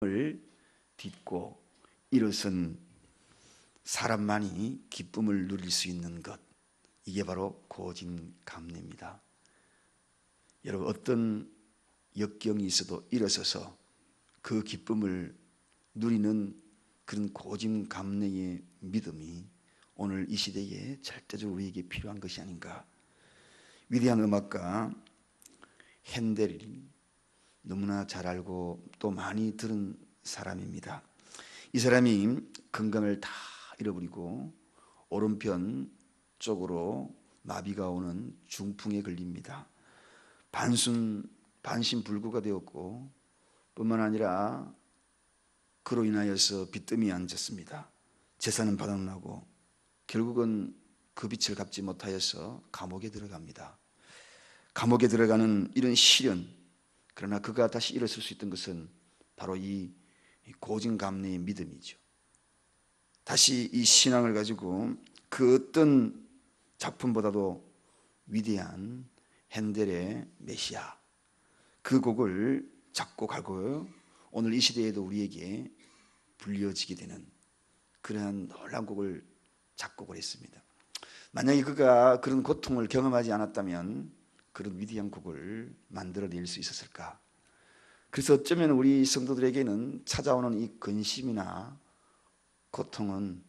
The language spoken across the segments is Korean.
을 딛고 일어선 사람만이 기쁨을 누릴 수 있는 것, 이게 바로 고진감래입니다. 여러분, 어떤 역경이 있어도 일어서서 그 기쁨을 누리는 그런 고진감래의 믿음이 오늘 이 시대에 절대적으로 우리에게 필요한 것이 아닌가. 위대한 음악가 핸델이 너무나 잘 알고 또 많이 들은 사람입니다. 이 사람이 건강을 다 잃어버리고 오른편 쪽으로 마비가 오는 중풍에 걸립니다. 반신불구가 되었고 뿐만 아니라 그로 인하여서 빚더미에 앉았습니다. 재산은 바닥나고 결국은 그 빚을 갚지 못하여서 감옥에 들어갑니다. 감옥에 들어가는 이런 시련, 그러나 그가 다시 일어설 수 있던 것은 바로 이 고진감래의 믿음이죠. 다시 이 신앙을 가지고 그 어떤 작품보다도 위대한 핸델의 메시아, 그 곡을 작곡하고 오늘 이 시대에도 우리에게 불려지게 되는 그러한 놀라운 곡을 작곡을 했습니다. 만약에 그가 그런 고통을 경험하지 않았다면 그런 위대한 곡을 만들어낼 수 있었을까? 그래서 어쩌면 우리 성도들에게는 찾아오는 이 근심이나 고통은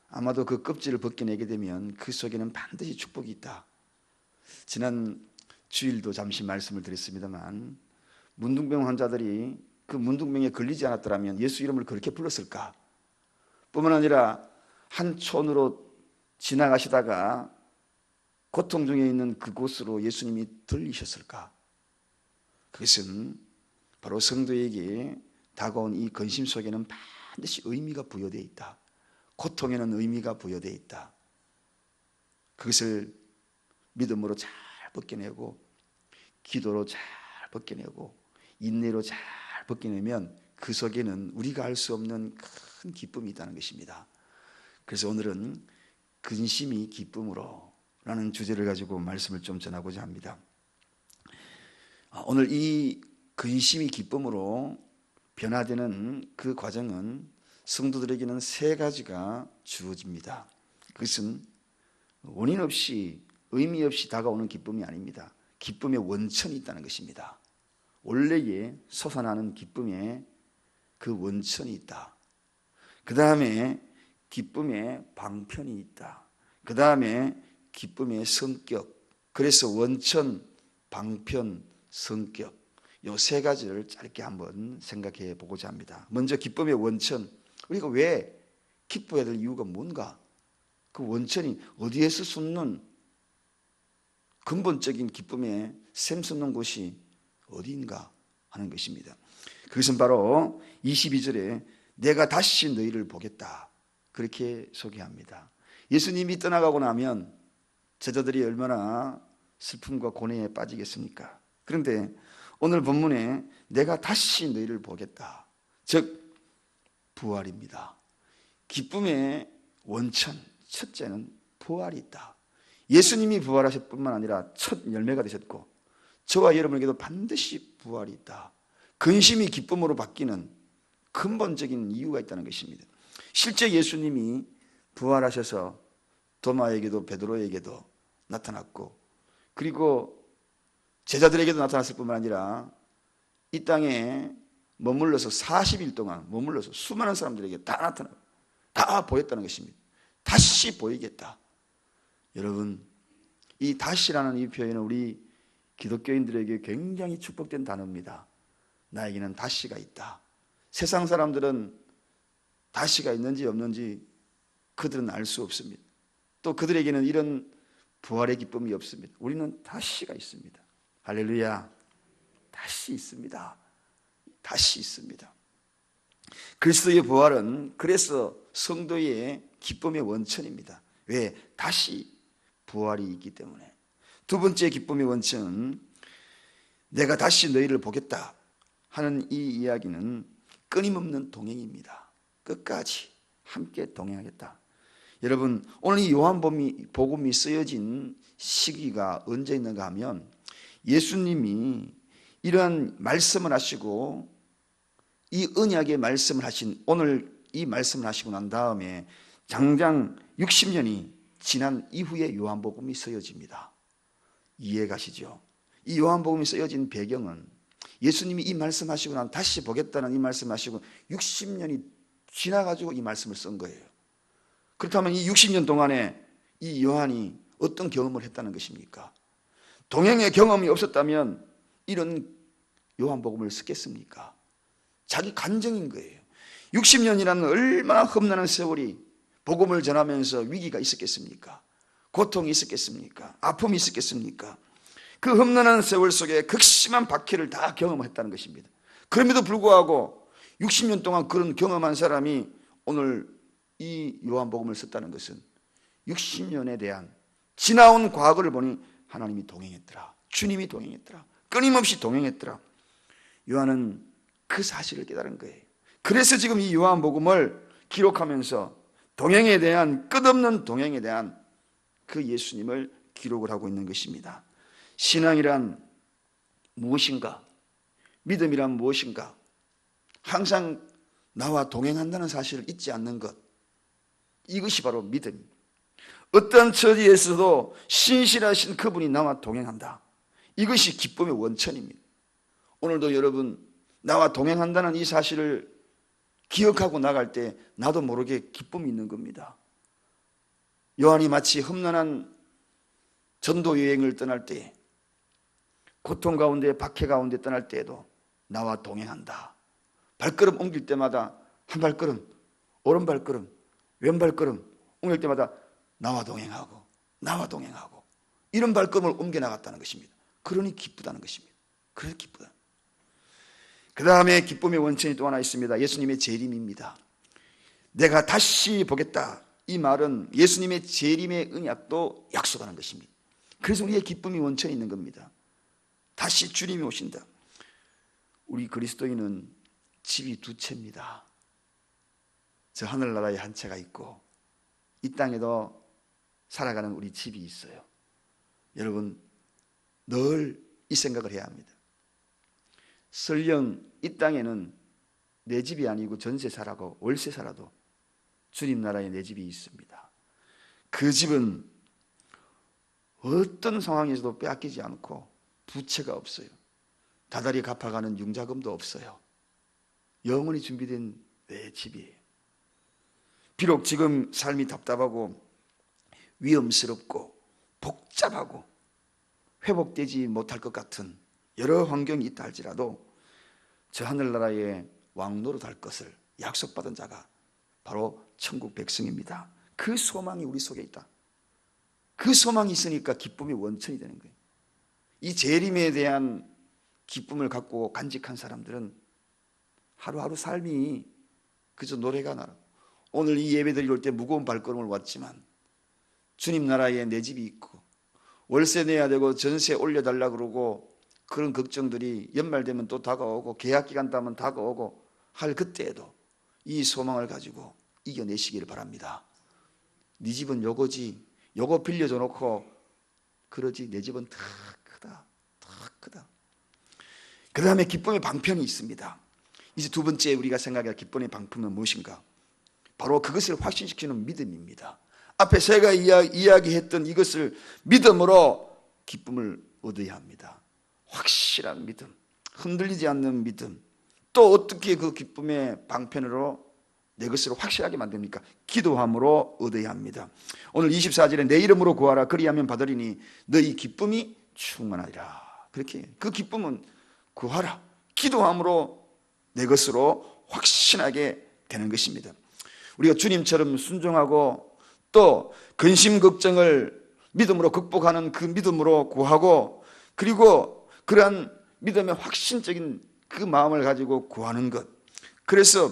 아마도 그 껍질을 벗겨내게 되면 그 속에는 반드시 축복이 있다. 지난 주일도 잠시 말씀을 드렸습니다만, 문둥병 환자들이 그 문둥병에 걸리지 않았더라면 예수 이름을 그렇게 불렀을까? 뿐만 아니라 한 촌으로 지나가시다가 고통 중에 있는 그곳으로 예수님이 들리셨을까? 그것은 바로 성도에게 다가온 이 근심 속에는 반드시 의미가 부여되어 있다. 고통에는 의미가 부여되어 있다. 그것을 믿음으로 잘 벗겨내고 기도로 잘 벗겨내고 인내로 잘 벗겨내면 그 속에는 우리가 알 수 없는 큰 기쁨이 있다는 것입니다. 그래서 오늘은 근심이 기쁨으로 라는 주제를 가지고 말씀을 좀 전하고자 합니다. 오늘 이 근심이 기쁨으로 변화되는 그 과정은 성도들에게는 세 가지가 주어집니다. 그것은 원인 없이 의미 없이 다가오는 기쁨이 아닙니다. 기쁨의 원천이 있다는 것입니다. 원래의 솟아나는 기쁨의 그 원천이 있다. 그 다음에 기쁨의 방편이 있다. 그 다음에 기쁨의 성격, 그래서 원천, 방편, 성격, 이 세 가지를 짧게 한번 생각해 보고자 합니다. 먼저 기쁨의 원천, 우리가 왜 기뻐해야 될 이유가 뭔가? 그 원천이 어디에서 솟는 근본적인 기쁨의 샘솟는 곳이 어디인가 하는 것입니다. 그것은 바로 22절에 내가 다시 너희를 보겠다, 그렇게 소개합니다. 예수님이 떠나가고 나면 제자들이 얼마나 슬픔과 고뇌에 빠지겠습니까? 그런데 오늘 본문에 내가 다시 너희를 보겠다, 즉 부활입니다. 기쁨의 원천, 첫째는 부활이 있다. 예수님이 부활하실 뿐만 아니라 첫 열매가 되셨고 저와 여러분에게도 반드시 부활이 있다. 근심이 기쁨으로 바뀌는 근본적인 이유가 있다는 것입니다. 실제 예수님이 부활하셔서 도마에게도 베드로에게도 나타났고, 그리고 제자들에게도 나타났을 뿐만 아니라 이 땅에 머물러서 40일 동안 머물러서 수많은 사람들에게 다 나타나고 다 보였다는 것입니다. 다시 보이겠다. 여러분, 이 다시라는 이 표현은 우리 기독교인들에게 굉장히 축복된 단어입니다. 나에게는 다시가 있다. 세상 사람들은 다시가 있는지 없는지 그들은 알 수 없습니다. 또 그들에게는 이런 부활의 기쁨이 없습니다. 우리는 다시가 있습니다. 할렐루야. 다시 있습니다. 다시 있습니다. 그리스도의 부활은 그래서 성도의 기쁨의 원천입니다. 왜? 다시 부활이 있기 때문에. 두 번째 기쁨의 원천은 내가 다시 너희를 보겠다 하는 이 이야기는 끊임없는 동행입니다. 끝까지 함께 동행하겠다. 여러분, 오늘 이 요한복음이 쓰여진 시기가 언제 있는가 하면 예수님이 이러한 말씀을 하시고 이 언약의 말씀을 하신, 오늘 이 말씀을 하시고 난 다음에 장장 60년이 지난 이후에 요한복음이 쓰여집니다. 이해 가시죠? 이 요한복음이 쓰여진 배경은 예수님이 이 말씀하시고 난 다시 보겠다는 이 말씀하시고 60년이 지나가지고 이 말씀을 쓴 거예요. 그렇다면 이 60년 동안에 이 요한이 어떤 경험을 했다는 것입니까? 동행의 경험이 없었다면 이런 요한복음을 쓰겠습니까? 자기 간증인 거예요. 60년이라는 얼마나 험난한 세월이 복음을 전하면서 위기가 있었겠습니까? 고통이 있었겠습니까? 아픔이 있었겠습니까? 그 험난한 세월 속에 극심한 박해를 다 경험했다는 것입니다. 그럼에도 불구하고 60년 동안 그런 경험한 사람이 오늘 이 요한복음을 썼다는 것은 60년에 대한 지나온 과거를 보니 하나님이 동행했더라, 주님이 동행했더라, 끊임없이 동행했더라. 요한은 그 사실을 깨달은 거예요. 그래서 지금 이 요한복음을 기록하면서 동행에 대한, 끝없는 동행에 대한 그 예수님을 기록을 하고 있는 것입니다. 신앙이란 무엇인가? 믿음이란 무엇인가? 항상 나와 동행한다는 사실을 잊지 않는 것, 이것이 바로 믿음입니다. 어떤 처지에서도 신실하신 그분이 나와 동행한다, 이것이 기쁨의 원천입니다. 오늘도 여러분, 나와 동행한다는 이 사실을 기억하고 나갈 때 나도 모르게 기쁨이 있는 겁니다. 요한이 마치 험난한 전도 여행을 떠날 때, 고통 가운데 박해 가운데 떠날 때에도 나와 동행한다, 발걸음 옮길 때마다 한 발걸음, 오른 발걸음, 왼 발걸음 옮길 때마다 나와 동행하고 이런 발걸음을 옮겨 나갔다는 것입니다. 그러니 기쁘다는 것입니다. 그래서 기쁘다. 그 다음에 기쁨의 원천이 또 하나 있습니다. 예수님의 재림입니다. 내가 다시 보겠다, 이 말은 예수님의 재림의 언약도 약속하는 것입니다. 그래서 우리의 기쁨이 원천이 있는 겁니다. 다시 주님이 오신다. 우리 그리스도인은 집이 두 채입니다. 저 하늘나라에 한 채가 있고 이 땅에도 살아가는 우리 집이 있어요. 여러분, 늘 이 생각을 해야 합니다. 설령 이 땅에는 내 집이 아니고 전세 살아고 월세 살아도 주님 나라에 내 집이 있습니다. 그 집은 어떤 상황에서도 빼앗기지 않고 부채가 없어요. 다달이 갚아가는 융자금도 없어요. 영원히 준비된 내 집이에요. 비록 지금 삶이 답답하고 위험스럽고 복잡하고 회복되지 못할 것 같은 여러 환경이 있다 할지라도 저 하늘나라에 왕노릇할 것을 약속받은 자가 바로 천국 백성입니다. 그 소망이 우리 속에 있다. 그 소망이 있으니까 기쁨의 원천이 되는 거예요. 이 재림에 대한 기쁨을 갖고 간직한 사람들은 하루하루 삶이 그저 노래가 나라. 오늘 이 예배드리러 올 때 무거운 발걸음을 왔지만 주님 나라에 내 집이 있고 월세 내야 되고 전세 올려달라 그러고 그런 걱정들이 연말 되면 또 다가오고 계약기간 되면 다가오고 할 그때에도 이 소망을 가지고 이겨내시기를 바랍니다. 네 집은 요거지, 요거 빌려줘 놓고 그러지, 내 집은 더 크다. 그 다음에 기쁨의 방편이 있습니다. 이제 두 번째 우리가 생각할 기쁨의 방편은 무엇인가? 바로 그것을 확신시키는 믿음입니다. 앞에 제가 이야기했던 이것을 믿음으로 기쁨을 얻어야 합니다. 확실한 믿음, 흔들리지 않는 믿음. 또 어떻게 그 기쁨의 방편으로 내 것으로 확실하게 만듭니까? 기도함으로 얻어야 합니다. 오늘 24절에 내 이름으로 구하라 그리하면 받으리니 너희 기쁨이 충만하리라. 그렇게 그 기쁨은 구하라, 기도함으로 내 것으로 확신하게 되는 것입니다. 우리가 주님처럼 순종하고 또 근심 걱정을 믿음으로 극복하는 그 믿음으로 구하고, 그리고 그러한 믿음의 확신적인 그 마음을 가지고 구하는 것. 그래서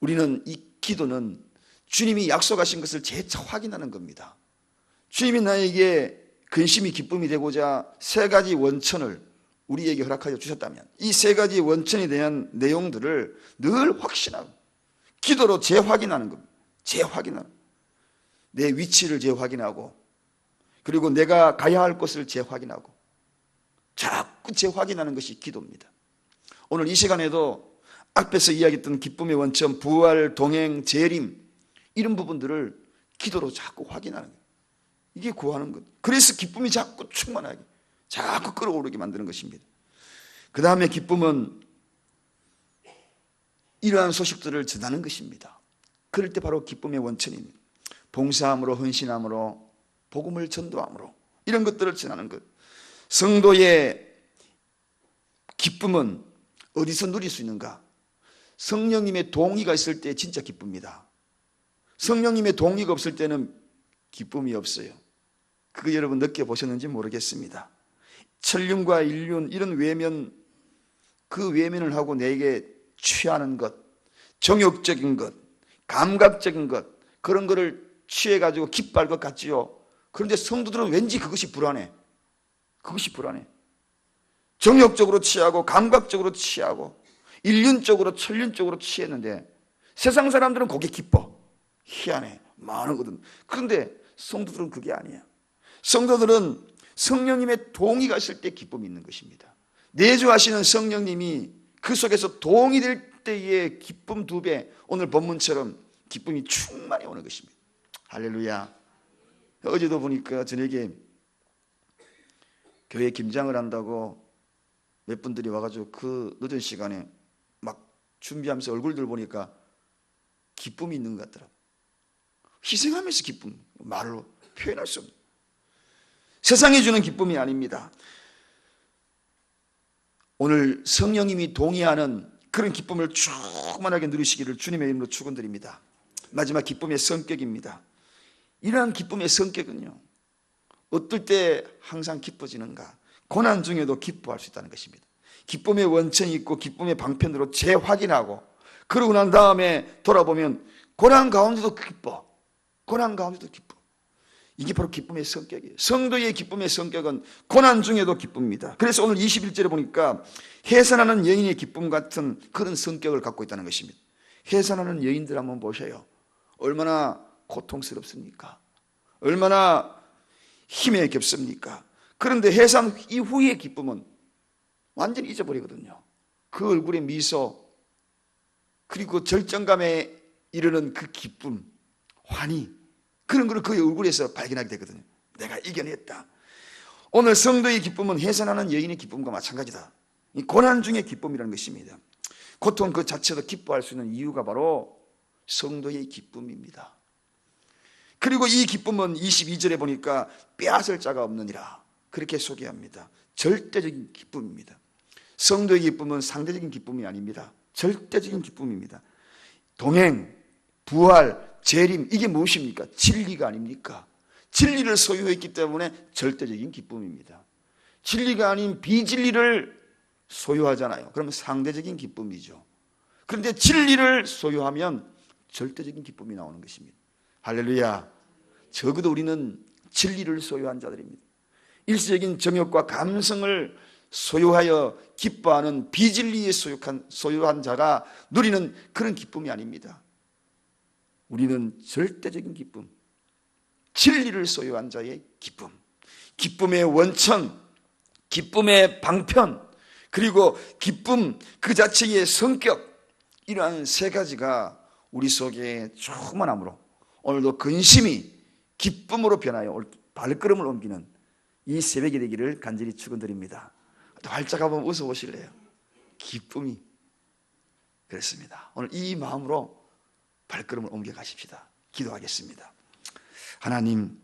우리는 이 기도는 주님이 약속하신 것을 재차 확인하는 겁니다. 주님이 나에게 근심이 기쁨이 되고자 세 가지 원천을 우리에게 허락하여 주셨다면 이 세 가지 원천에 대한 내용들을 늘 확신하고 기도로 재확인하는 겁니다. 재확인하는, 내 위치를 재확인하고, 그리고 내가 가야 할 곳을 재확인하고, 자꾸 재확인하는 것이 기도입니다. 오늘 이 시간에도 앞에서 이야기했던 기쁨의 원천, 부활, 동행, 재림, 이런 부분들을 기도로 자꾸 확인하는 거예요. 이게 구하는 것. 그래서 기쁨이 자꾸 충만하게, 자꾸 끌어오르게 만드는 것입니다. 그 다음에 기쁨은 이러한 소식들을 전하는 것입니다. 그럴 때 바로 기쁨의 원천입니다. 봉사함으로, 헌신함으로, 복음을 전도함으로, 이런 것들을 전하는 것. 성도의 기쁨은 어디서 누릴 수 있는가? 성령님의 동의가 있을 때 진짜 기쁩니다. 성령님의 동의가 없을 때는 기쁨이 없어요. 그거 여러분 느껴보셨는지 모르겠습니다. 천륜과 인륜, 이런 외면, 그 외면을 하고 내게 취하는 것, 정욕적인 것, 감각적인 것, 그런 거를 취해가지고 기뻐할 것 같지요. 그런데 성도들은 왠지 그것이 불안해. 그것이 불안해. 정욕적으로 취하고 감각적으로 취하고 인륜적으로 천륜적으로 취했는데 세상 사람들은 거기에 기뻐. 희한해. 많거든. 그런데 성도들은 그게 아니야. 성도들은 성령님의 동의가 있을 때 기쁨이 있는 것입니다. 내주하시는 성령님이 그 속에서 동의될 때의 기쁨 2배, 오늘 본문처럼 기쁨이 충만히 오는 것입니다. 할렐루야. 어제도 보니까 저녁에 교회 김장을 한다고 몇 분들이 와가지고 그 늦은 시간에 막 준비하면서 얼굴들 보니까 기쁨이 있는 것 같더라고요. 희생하면서 기쁨, 말로 표현할 수 없는, 세상이 주는 기쁨이 아닙니다. 오늘 성령님이 동의하는 그런 기쁨을 충만하게 누리시기를 주님의 이름으로 축원드립니다. 마지막 기쁨의 성격입니다. 이러한 기쁨의 성격은요, 어떨 때 항상 기뻐지는가? 고난 중에도 기뻐할 수 있다는 것입니다. 기쁨의 원천이 있고 기쁨의 방편으로 재확인하고, 그러고 난 다음에 돌아보면 고난 가운데도 기뻐. 고난 가운데도 기뻐. 이게 바로 기쁨의 성격이에요. 성도의 기쁨의 성격은 고난 중에도 기쁩니다. 그래서 오늘 21절에 보니까 해산하는 여인의 기쁨 같은 그런 성격을 갖고 있다는 것입니다. 해산하는 여인들 한번 보셔요. 얼마나 고통스럽습니까? 얼마나 힘에 겹습니까? 그런데 해산 이후의 기쁨은 완전히 잊어버리거든요. 그 얼굴의 미소, 그리고 절정감에 이르는 그 기쁨, 환희, 그런 걸 그의 얼굴에서 발견하게 되거든요. 내가 이겨냈다. 오늘 성도의 기쁨은 해산하는 여인의 기쁨과 마찬가지다. 이 고난 중의 기쁨이라는 것입니다. 고통 그 자체도 기뻐할 수 있는 이유가 바로 성도의 기쁨입니다. 그리고 이 기쁨은 22절에 보니까 빼앗을 자가 없느니라, 그렇게 소개합니다. 절대적인 기쁨입니다. 성도의 기쁨은 상대적인 기쁨이 아닙니다. 절대적인 기쁨입니다. 동행, 부활, 재림, 이게 무엇입니까? 진리가 아닙니까? 진리를 소유했기 때문에 절대적인 기쁨입니다. 진리가 아닌 비진리를 소유하잖아요. 그러면 상대적인 기쁨이죠. 그런데 진리를 소유하면 절대적인 기쁨이 나오는 것입니다. 할렐루야. 적어도 우리는 진리를 소유한 자들입니다. 일시적인 정욕과 감성을 소유하여 기뻐하는 비진리에 소유한 자가 누리는 그런 기쁨이 아닙니다. 우리는 절대적인 기쁨, 진리를 소유한 자의 기쁨, 기쁨의 원천, 기쁨의 방편, 그리고 기쁨 그 자체의 성격, 이러한 3가지가 우리 속에 충만함으로 오늘도 근심이 기쁨으로 변하여 발걸음을 옮기는 이 새벽이 되기를 간절히 축원드립니다. 활짝 한번 웃어보실래요? 기쁨이 그렇습니다. 오늘 이 마음으로 발걸음을 옮겨 가십시다. 기도하겠습니다. 하나님,